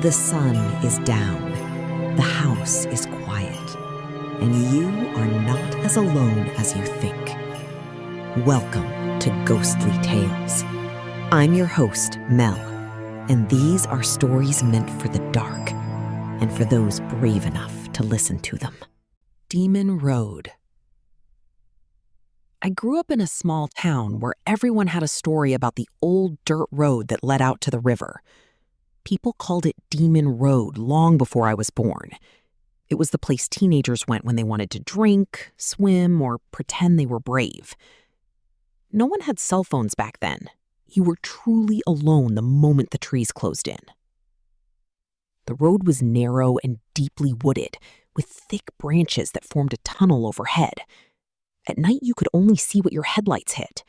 The sun is down, the house is quiet, and you are not as alone as you think. Welcome to Ghostly Tales. I'm your host, Mel, and these are stories meant for the dark and for those brave enough to listen to them. Demon Road. I grew up in a small town where everyone had a story about the old dirt road that led out to the river. People called it Demon Road long before I was born. It was the place teenagers went when they wanted to drink, swim, or pretend they were brave. No one had cell phones back then. You were truly alone the moment the trees closed in. The road was narrow and deeply wooded, with thick branches that formed a tunnel overhead. At night, you could only see what your headlights hit.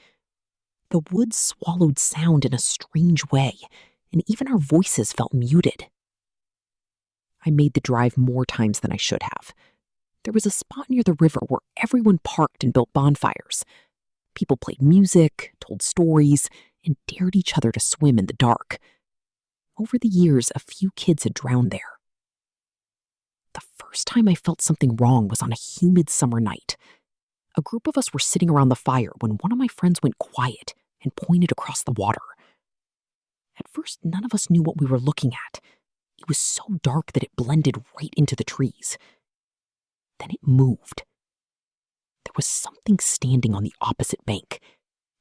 The woods swallowed sound in a strange way, and even our voices felt muted. I made the drive more times than I should have. There was a spot near the river where everyone parked and built bonfires. People played music, told stories, and dared each other to swim in the dark. Over the years, a few kids had drowned there. The first time I felt something wrong was on a humid summer night. A group of us were sitting around the fire when one of my friends went quiet and pointed across the water. At first, none of us knew what we were looking at. It was so dark that it blended right into the trees. Then it moved. There was something standing on the opposite bank.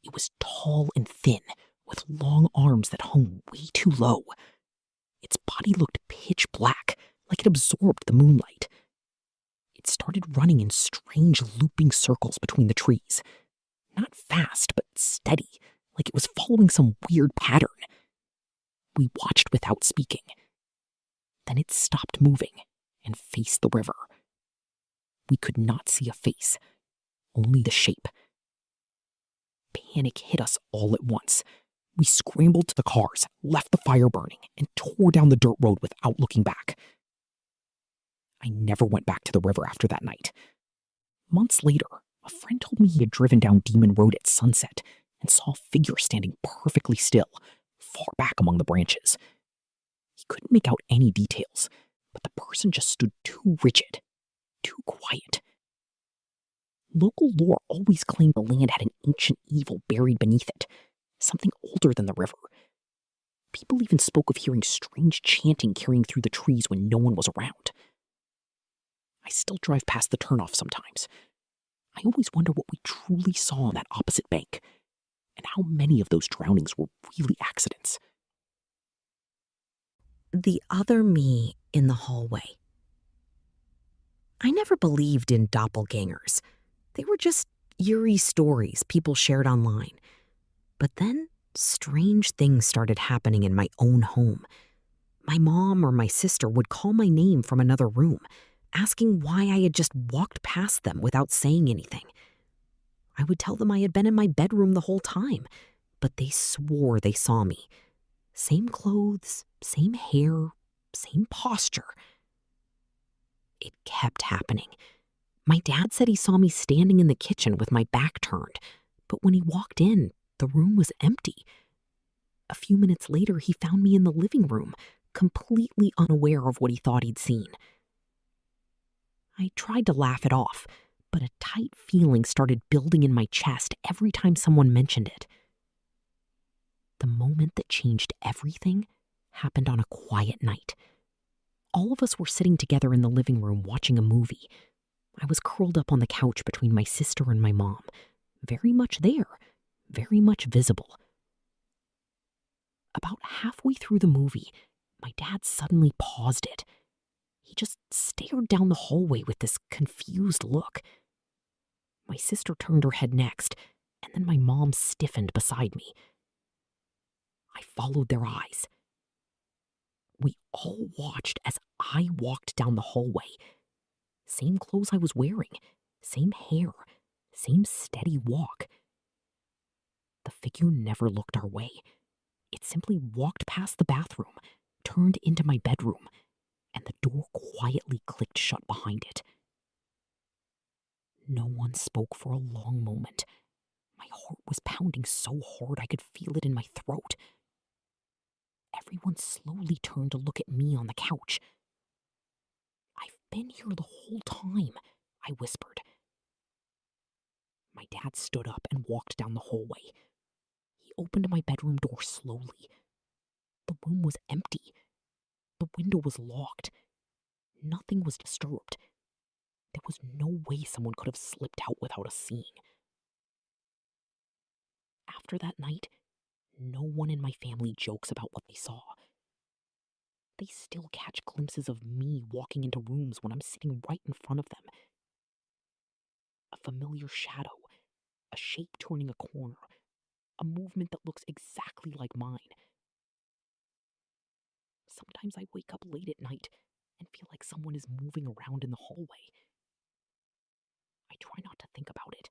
It was tall and thin, with long arms that hung way too low. Its body looked pitch black, like it absorbed the moonlight. It started running in strange looping circles between the trees. Not fast, but steady, like it was following some weird pattern. We watched without speaking. Then it stopped moving and faced the river. We could not see a face, only the shape. Panic hit us all at once. We scrambled to the cars, left the fire burning, and tore down the dirt road without looking back. I never went back to the river after that night. Months later, a friend told me he had driven down Demon Road at sunset and saw a figure standing perfectly still, far back among the branches. He couldn't make out any details, but the person just stood too rigid, too quiet. Local lore always claimed the land had an ancient evil buried beneath it, something older than the river. People even spoke of hearing strange chanting carrying through the trees when no one was around. I still drive past the turnoff sometimes. I always wonder what we truly saw on that opposite bank, and how many of those drownings were really accidents. The other me in the hallway. I never believed in doppelgangers. They were just eerie stories people shared online. But then, strange things started happening in my own home. My mom or my sister would call my name from another room, asking why I had just walked past them without saying anything. I would tell them I had been in my bedroom the whole time, but they swore they saw me. Same clothes, same hair, same posture. It kept happening. My dad said he saw me standing in the kitchen with my back turned, but when he walked in, the room was empty. A few minutes later, he found me in the living room, completely unaware of what he thought he'd seen. I tried to laugh it off, but a tight feeling started building in my chest every time someone mentioned it. The moment that changed everything happened on a quiet night. All of us were sitting together in the living room watching a movie. I was curled up on the couch between my sister and my mom, very much there, very much visible. About halfway through the movie, my dad suddenly paused it. He just stared down the hallway with this confused look. My sister turned her head next, and then my mom stiffened beside me. I followed their eyes. We all watched as I walked down the hallway. Same clothes I was wearing, same hair, same steady walk. The figure never looked our way. It simply walked past the bathroom, turned into my bedroom, and the door quietly clicked shut behind it. No one spoke for a long moment. My heart was pounding so hard I could feel it in my throat. Everyone slowly turned to look at me on the couch. "I've been here the whole time," I whispered. My dad stood up and walked down the hallway. He opened my bedroom door slowly. The room was empty. The window was locked. Nothing was disturbed. There was no way someone could have slipped out without us seeing. After that night, no one in my family jokes about what they saw. They still catch glimpses of me walking into rooms when I'm sitting right in front of them. A familiar shadow, a shape turning a corner, a movement that looks exactly like mine. Sometimes I wake up late at night and feel like someone is moving around in the hallway. I try not to think about it.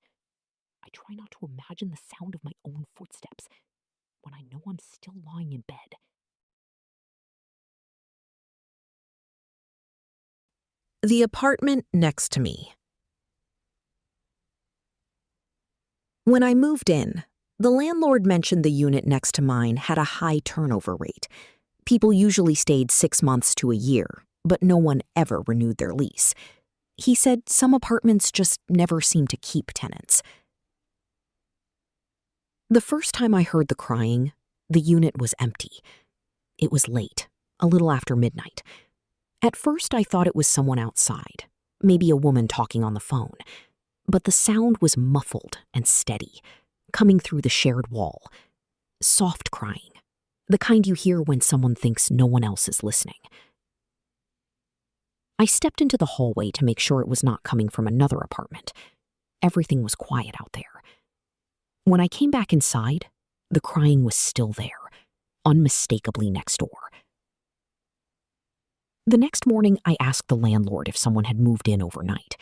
I try not to imagine the sound of my own footsteps when I know I'm still lying in bed. The apartment next to me. When I moved in, the landlord mentioned the unit next to mine had a high turnover rate. People usually stayed 6 months to a year, but no one ever renewed their lease. He said some apartments just never seem to keep tenants. The first time I heard the crying, the unit was empty. It was late, a little after midnight. At first, I thought it was someone outside, maybe a woman talking on the phone. But the sound was muffled and steady, coming through the shared wall. Soft crying, the kind you hear when someone thinks no one else is listening. I stepped into the hallway to make sure it was not coming from another apartment. Everything was quiet out there. When I came back inside, the crying was still there, unmistakably next door. The next morning, I asked the landlord if someone had moved in overnight.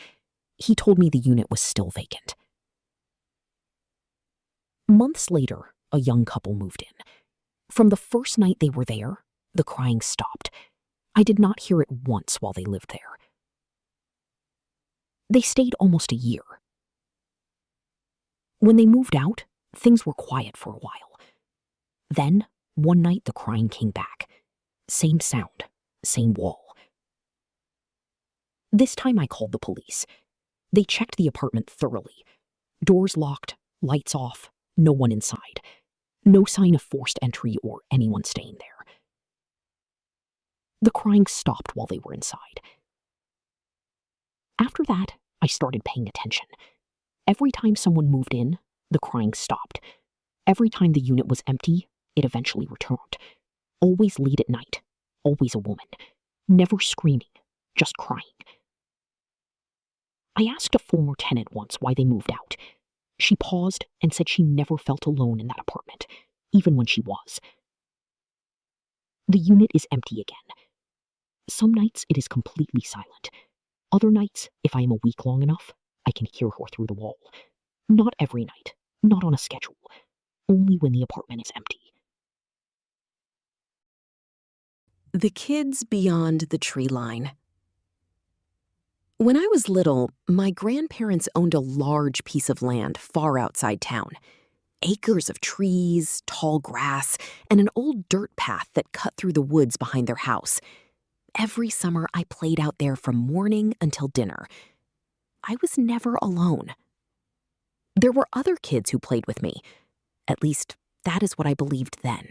He told me the unit was still vacant. Months later, a young couple moved in. From the first night they were there, the crying stopped. I did not hear it once while they lived there. They stayed almost a year. When they moved out, things were quiet for a while. Then, one night the crying came back. Same sound, same wall. This time I called the police. They checked the apartment thoroughly. Doors locked, lights off, no one inside. No sign of forced entry or anyone staying there. The crying stopped while they were inside. After that, I started paying attention. Every time someone moved in, the crying stopped. Every time the unit was empty, it eventually returned. Always late at night, always a woman. Never screaming, just crying. I asked a former tenant once why they moved out. She paused and said she never felt alone in that apartment, even when she was. The unit is empty again. Some nights it is completely silent. Other nights, if I am awake long enough, I can hear her through the wall. Not every night, not on a schedule, only when the apartment is empty. The kids beyond the tree line. When I was little, my grandparents owned a large piece of land far outside town. Acres of trees, tall grass, and an old dirt path that cut through the woods behind their house. Every summer, I played out there from morning until dinner. I was never alone. There were other kids who played with me. At least, that is what I believed then.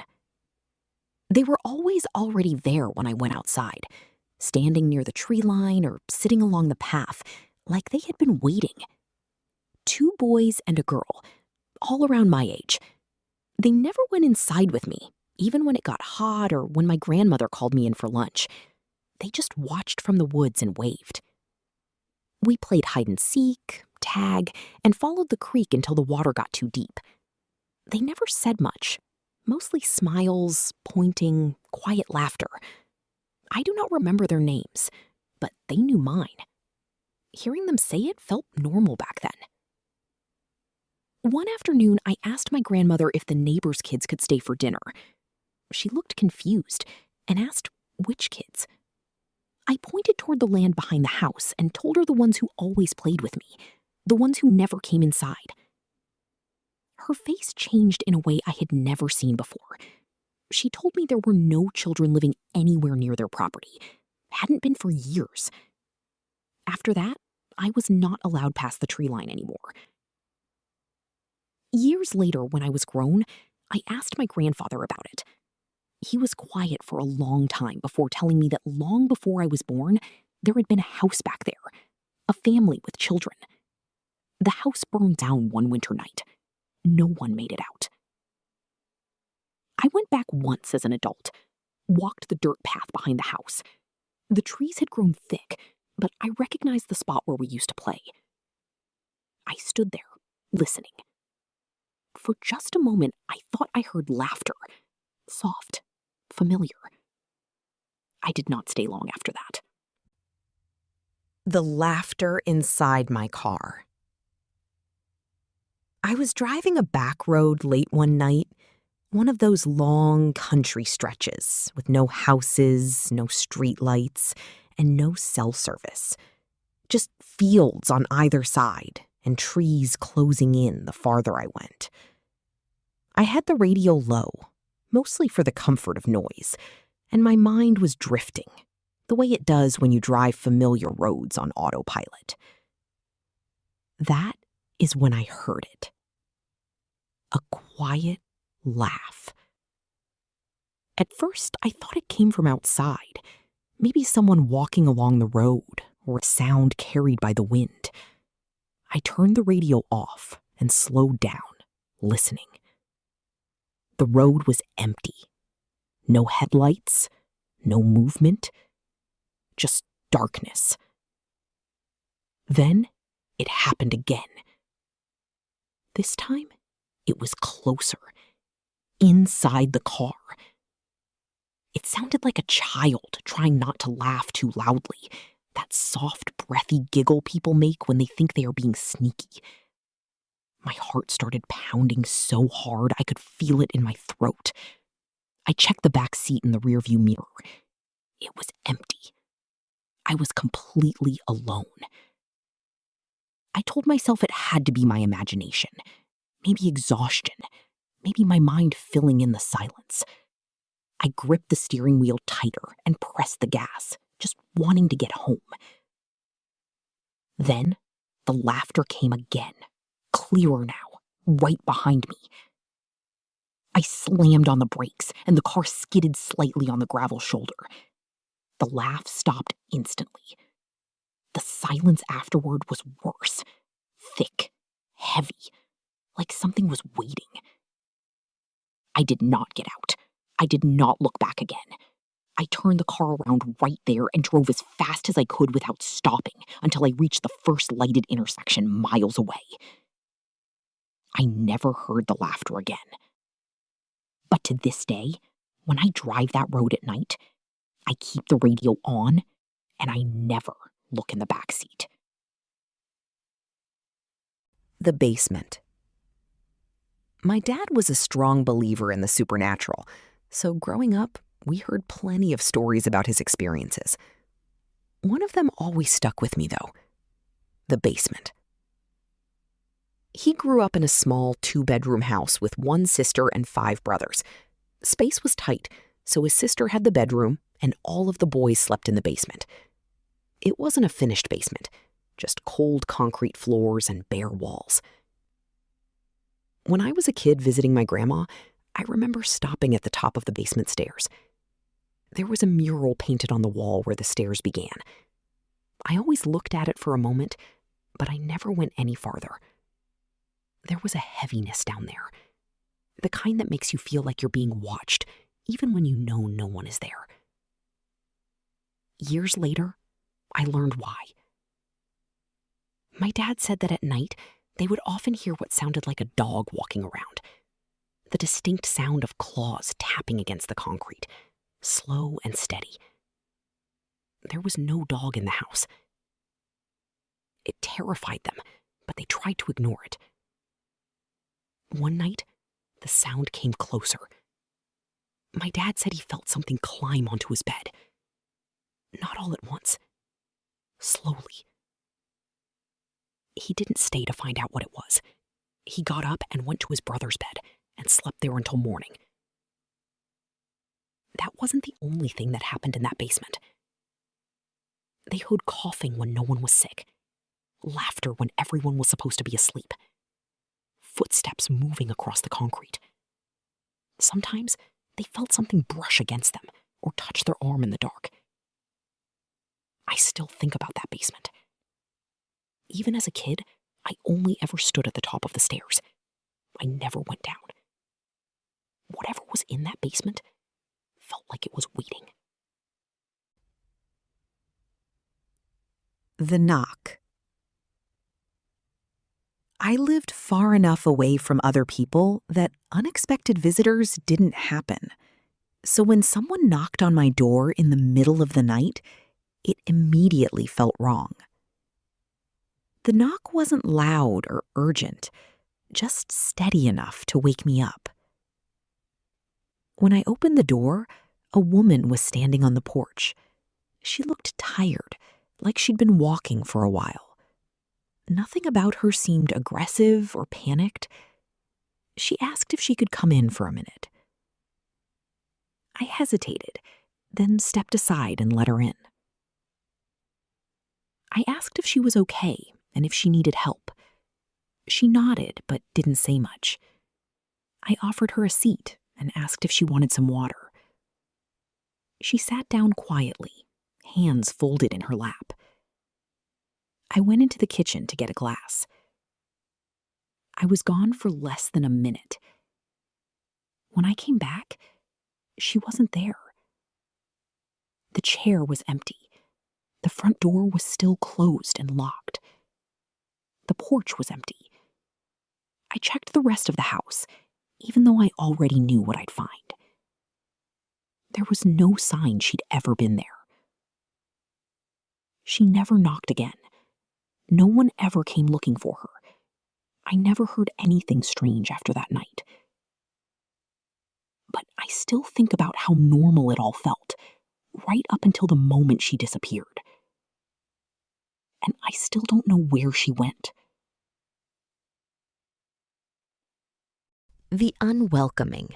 They were always already there when I went outside, standing near the tree line or sitting along the path, like they had been waiting. 2 boys and a girl, all around my age. They never went inside with me, even when it got hot or when my grandmother called me in for lunch. They just watched from the woods and waved. We played hide and seek, tag, and followed the creek until the water got too deep. They never said much, mostly smiles, pointing, quiet laughter. I do not remember their names, but they knew mine. Hearing them say it felt normal back then. One afternoon, I asked my grandmother if the neighbors' kids could stay for dinner. She looked confused and asked which kids. I pointed toward the land behind the house and told her the ones who always played with me, the ones who never came inside. Her face changed in a way I had never seen before. She told me there were no children living anywhere near their property. Hadn't been for years. After that, I was not allowed past the tree line anymore. Years later, when I was grown, I asked my grandfather about it. He was quiet for a long time before telling me that long before I was born, there had been a house back there, a family with children. The house burned down one winter night. No one made it out. I went back once as an adult, walked the dirt path behind the house. The trees had grown thick, but I recognized the spot where we used to play. I stood there, listening. For just a moment, I thought I heard laughter, soft, familiar. I did not stay long after that. The laughter inside my car. I was driving a back road late one night, one of those long country stretches with no houses, no streetlights, and no cell service. Just fields on either side and trees closing in the farther I went. I had the radio low, mostly for the comfort of noise, and my mind was drifting, the way it does when you drive familiar roads on autopilot. That is when I heard it. A quiet laugh. At first, I thought it came from outside, maybe someone walking along the road or a sound carried by the wind. I turned the radio off and slowed down, listening. The road was empty. No headlights, no movement, just darkness. Then it happened again. This time, it was closer, inside the car. It sounded like a child trying not to laugh too loudly, that soft, breathy giggle people make when they think they are being sneaky. My heart started pounding so hard I could feel it in my throat. I checked the back seat in the rearview mirror. It was empty. I was completely alone. I told myself it had to be my imagination, maybe exhaustion, maybe my mind filling in the silence. I gripped the steering wheel tighter and pressed the gas, just wanting to get home. Then the laughter came again, clearer now, right behind me. I slammed on the brakes, and the car skidded slightly on the gravel shoulder. The laugh stopped instantly. The silence afterward was worse, thick, heavy, like something was waiting. I did not get out. I did not look back again. I turned the car around right there and drove as fast as I could without stopping until I reached the first lighted intersection miles away. I never heard the laughter again. But to this day, when I drive that road at night, I keep the radio on and I never look in the back seat. The basement. My dad was a strong believer in the supernatural, so growing up, we heard plenty of stories about his experiences. One of them always stuck with me, though: the basement. He grew up in a small 2-bedroom house with one sister and 5 brothers. Space was tight, so his sister had the bedroom, and all of the boys slept in the basement. It wasn't a finished basement, just cold concrete floors and bare walls. When I was a kid visiting my grandma, I remember stopping at the top of the basement stairs. There was a mural painted on the wall where the stairs began. I always looked at it for a moment, but I never went any farther. There was a heaviness down there, the kind that makes you feel like you're being watched, even when you know no one is there. Years later, I learned why. My dad said that at night, they would often hear what sounded like a dog walking around. The distinct sound of claws tapping against the concrete, slow and steady. There was no dog in the house. It terrified them, but they tried to ignore it. One night, the sound came closer. My dad said he felt something climb onto his bed. Not all at once. Slowly. He didn't stay to find out what it was. He got up and went to his brother's bed and slept there until morning. That wasn't the only thing that happened in that basement. They heard coughing when no one was sick, laughter when everyone was supposed to be asleep, footsteps moving across the concrete. Sometimes they felt something brush against them or touch their arm in the dark. I still think about that basement. Even as a kid, I only ever stood at the top of the stairs. I never went down. Whatever was in that basement felt like it was waiting. The knock. I lived far enough away from other people that unexpected visitors didn't happen. So when someone knocked on my door in the middle of the night, it immediately felt wrong. The knock wasn't loud or urgent, just steady enough to wake me up. When I opened the door, a woman was standing on the porch. She looked tired, like she'd been walking for a while. Nothing about her seemed aggressive or panicked. She asked if she could come in for a minute. I hesitated, then stepped aside and let her in. I asked if she was okay and if she needed help. She nodded but didn't say much. I offered her a seat and asked if she wanted some water. She sat down quietly, hands folded in her lap. I went into the kitchen to get a glass. I was gone for less than a minute. When I came back, she wasn't there. The chair was empty. The front door was still closed and locked. The porch was empty. I checked the rest of the house, even though I already knew what I'd find. There was no sign she'd ever been there. She never knocked again. No one ever came looking for her. I never heard anything strange after that night. But I still think about how normal it all felt, right up until the moment she disappeared. And I still don't know where she went. The unwelcoming.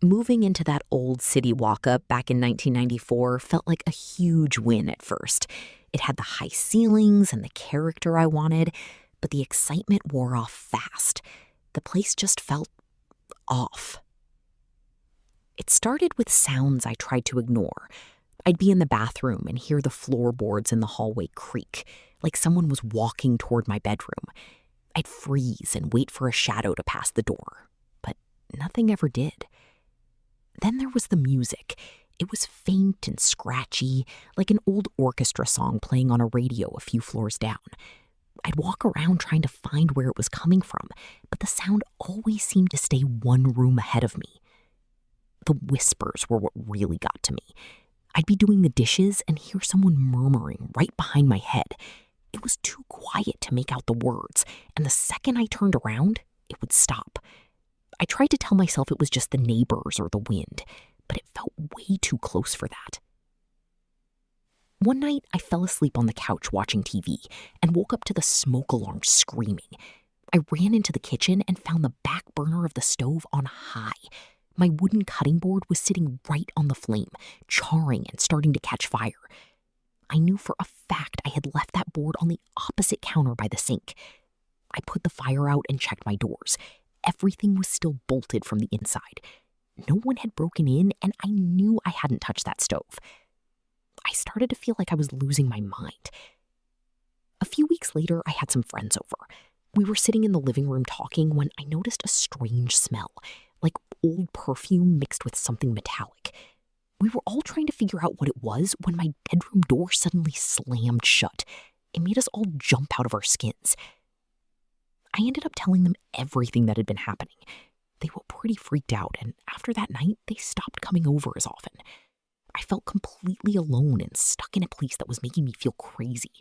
Moving into that old city walk-up back in 1994 felt like a huge win at first. It had the high ceilings and the character I wanted, but the excitement wore off fast. The place just felt off. It started with sounds I tried to ignore. I'd be in the bathroom and hear the floorboards in the hallway creak, like someone was walking toward my bedroom. I'd freeze and wait for a shadow to pass the door, but nothing ever did. Then there was the music. It was faint and scratchy, like an old orchestra song playing on a radio a few floors down. I'd walk around trying to find where it was coming from, but the sound always seemed to stay one room ahead of me. The whispers were what really got to me. I'd be doing the dishes and hear someone murmuring right behind my head. It was too quiet to make out the words, and the second I turned around, it would stop. I tried to tell myself it was just the neighbors or the wind, but it felt way too close for that. One night, I fell asleep on the couch watching TV and woke up to the smoke alarm screaming. I ran into the kitchen and found the back burner of the stove on high. My wooden cutting board was sitting right on the flame, charring and starting to catch fire. I knew for a fact I had left that board on the opposite counter by the sink. I put the fire out and checked my doors. Everything was still bolted from the inside. No one had broken in, and I knew I hadn't touched that stove. I started to feel like I was losing my mind. A few weeks later, I had some friends over. We were sitting in the living room talking when I noticed a strange smell, like old perfume mixed with something metallic. We were all trying to figure out what it was when my bedroom door suddenly slammed shut. It made us all jump out of our skins. I ended up telling them everything that had been happening. They were pretty freaked out, and after that night, they stopped coming over as often. I felt completely alone and stuck in a place that was making me feel crazy.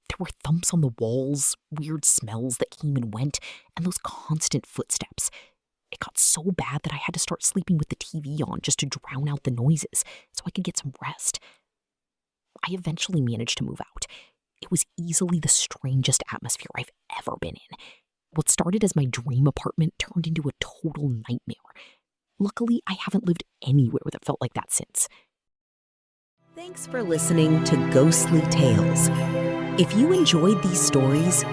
There were thumps on the walls, weird smells that came and went, and those constant footsteps. It got so bad that I had to start sleeping with the TV on just to drown out the noises so I could get some rest. I eventually managed to move out. It was easily the strangest atmosphere I've ever been in. What started as my dream apartment turned into a total nightmare. Luckily, I haven't lived anywhere that felt like that since. Thanks for listening to Ghostly Tales. If you enjoyed these stories,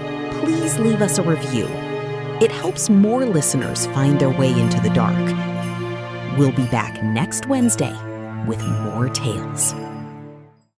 please leave us a review. It helps more listeners find their way into the dark. We'll be back next Wednesday with more tales.